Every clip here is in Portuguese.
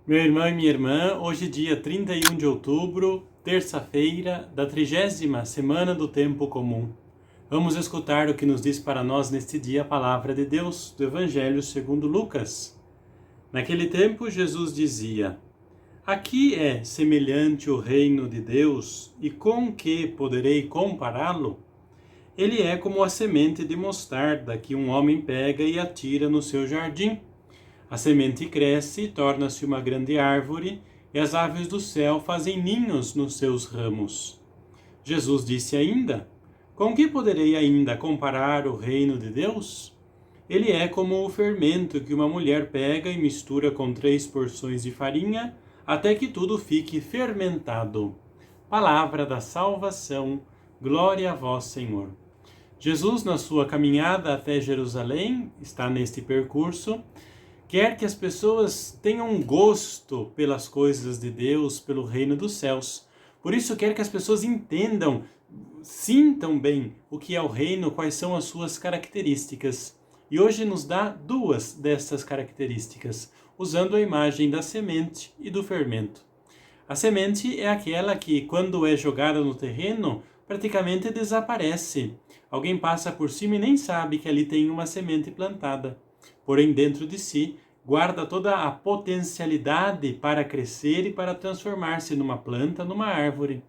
Meu irmão e minha irmã, hoje dia 31 de outubro, terça-feira da 30ª semana do Tempo Comum. Vamos escutar o que nos diz para nós neste dia a palavra de Deus, do Evangelho segundo Lucas. Naquele tempo Jesus dizia: Aqui é semelhante o reino de Deus, e com que poderei compará-lo? Ele é como a semente de mostarda que um homem pega e atira no seu jardim. A semente cresce e torna-se uma grande árvore, e as aves do céu fazem ninhos nos seus ramos. Jesus disse ainda: Com que poderei ainda comparar o reino de Deus? Ele é como o fermento que uma mulher pega e mistura com 3 porções de farinha, até que tudo fique fermentado. Palavra da salvação, glória a vós, Senhor. Jesus, na sua caminhada até Jerusalém, está neste percurso, quer que as pessoas tenham um gosto pelas coisas de Deus, pelo reino dos céus. Por isso quer que as pessoas entendam, sintam bem o que é o reino, quais são as suas características. E hoje nos dá 2 dessas características, usando a imagem da semente e do fermento. A semente é aquela que, quando é jogada no terreno, praticamente desaparece. Alguém passa por cima e nem sabe que ali tem uma semente plantada. Porém, dentro de si, guarda toda a potencialidade para crescer e para transformar-se numa planta, numa árvore.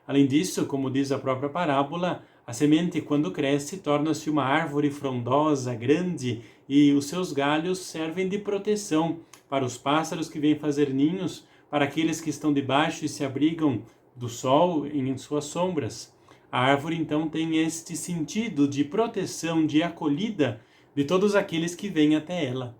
Além disso, como diz a própria parábola, a semente, quando cresce, torna-se uma árvore frondosa, grande, e os seus galhos servem de proteção para os pássaros que vêm fazer ninhos, para aqueles que estão debaixo e se abrigam do sol em suas sombras. A árvore, então, tem este sentido de proteção, de acolhida de todos aqueles que vêm até ela.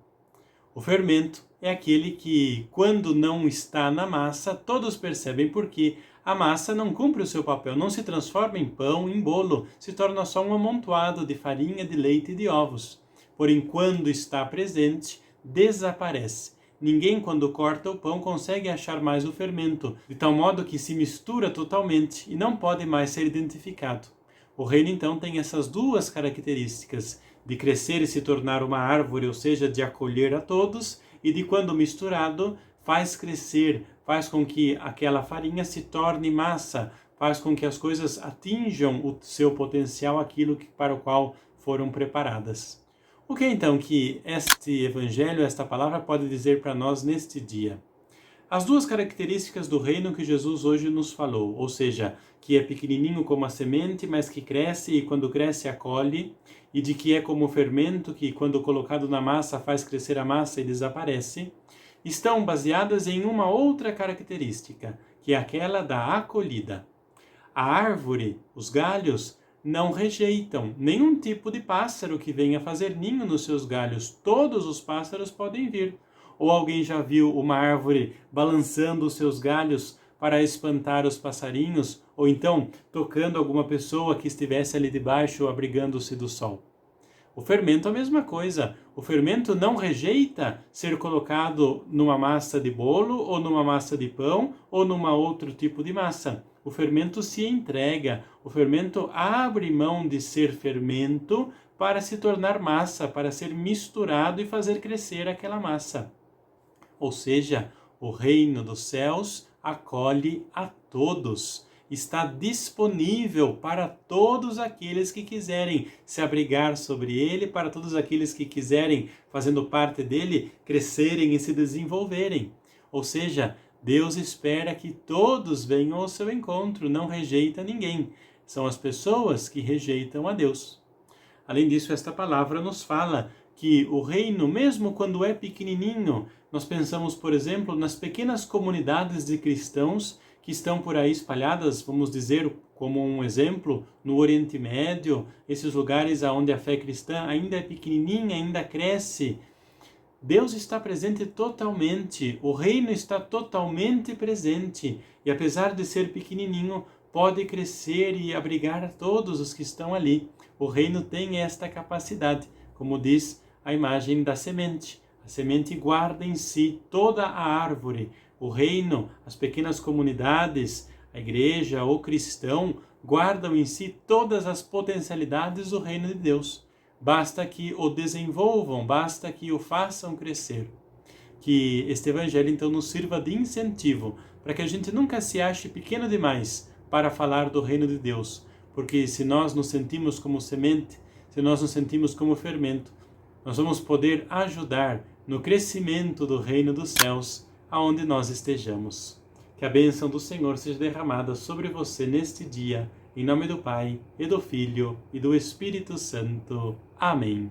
O fermento é aquele que, quando não está na massa, todos percebem porque a massa não cumpre o seu papel, não se transforma em pão, em bolo, se torna só um amontoado de farinha, de leite e de ovos. Porém, quando está presente, desaparece. Ninguém, quando corta o pão, consegue achar mais o fermento, de tal modo que se mistura totalmente e não pode mais ser identificado. O reino, então, tem essas 2 características, de crescer e se tornar uma árvore, ou seja, de acolher a todos, e de, quando misturado, faz crescer, faz com que aquela farinha se torne massa, faz com que as coisas atinjam o seu potencial, aquilo para o qual foram preparadas. O que é então que este evangelho, esta palavra pode dizer para nós neste dia? As 2 características do reino que Jesus hoje nos falou, ou seja, que é pequenininho como a semente, mas que cresce e quando cresce acolhe, e de que é como o fermento que, quando colocado na massa, faz crescer a massa e desaparece, estão baseadas em uma outra característica, que é aquela da acolhida. A árvore, os galhos, não rejeitam nenhum tipo de pássaro que venha fazer ninho nos seus galhos. Todos os pássaros podem vir. Ou alguém já viu uma árvore balançando os seus galhos para espantar os passarinhos? Ou então tocando alguma pessoa que estivesse ali debaixo abrigando-se do sol? O fermento é a mesma coisa. O fermento não rejeita ser colocado numa massa de bolo, ou numa massa de pão, ou numa outro tipo de massa. O fermento se entrega, o fermento abre mão de ser fermento para se tornar massa, para ser misturado e fazer crescer aquela massa. Ou seja, o reino dos céus acolhe a todos. Está disponível para todos aqueles que quiserem se abrigar sobre ele, para todos aqueles que quiserem, fazendo parte dele, crescerem e se desenvolverem. Ou seja, Deus espera que todos venham ao seu encontro, não rejeita ninguém. São as pessoas que rejeitam a Deus. Além disso, esta palavra nos fala que o reino, mesmo quando é pequenininho, nós pensamos, por exemplo, nas pequenas comunidades de cristãos que estão por aí espalhadas, vamos dizer, como um exemplo, no Oriente Médio, esses lugares onde a fé cristã ainda é pequenininha, ainda cresce. Deus está presente totalmente, o reino está totalmente presente, e apesar de ser pequenininho, pode crescer e abrigar a todos os que estão ali. O reino tem esta capacidade, como diz a imagem da semente. A semente guarda em si toda a árvore. O reino, as pequenas comunidades, a igreja ou cristão, guardam em si todas as potencialidades do reino de Deus. Basta que o desenvolvam, basta que o façam crescer. Que este Evangelho, então, nos sirva de incentivo, para que a gente nunca se ache pequeno demais para falar do reino de Deus. Porque se nós nos sentimos como semente, se nós nos sentimos como fermento, nós vamos poder ajudar no crescimento do reino dos céus, aonde nós estejamos. Que a bênção do Senhor seja derramada sobre você neste dia, em nome do Pai, e do Filho, e do Espírito Santo. Amém.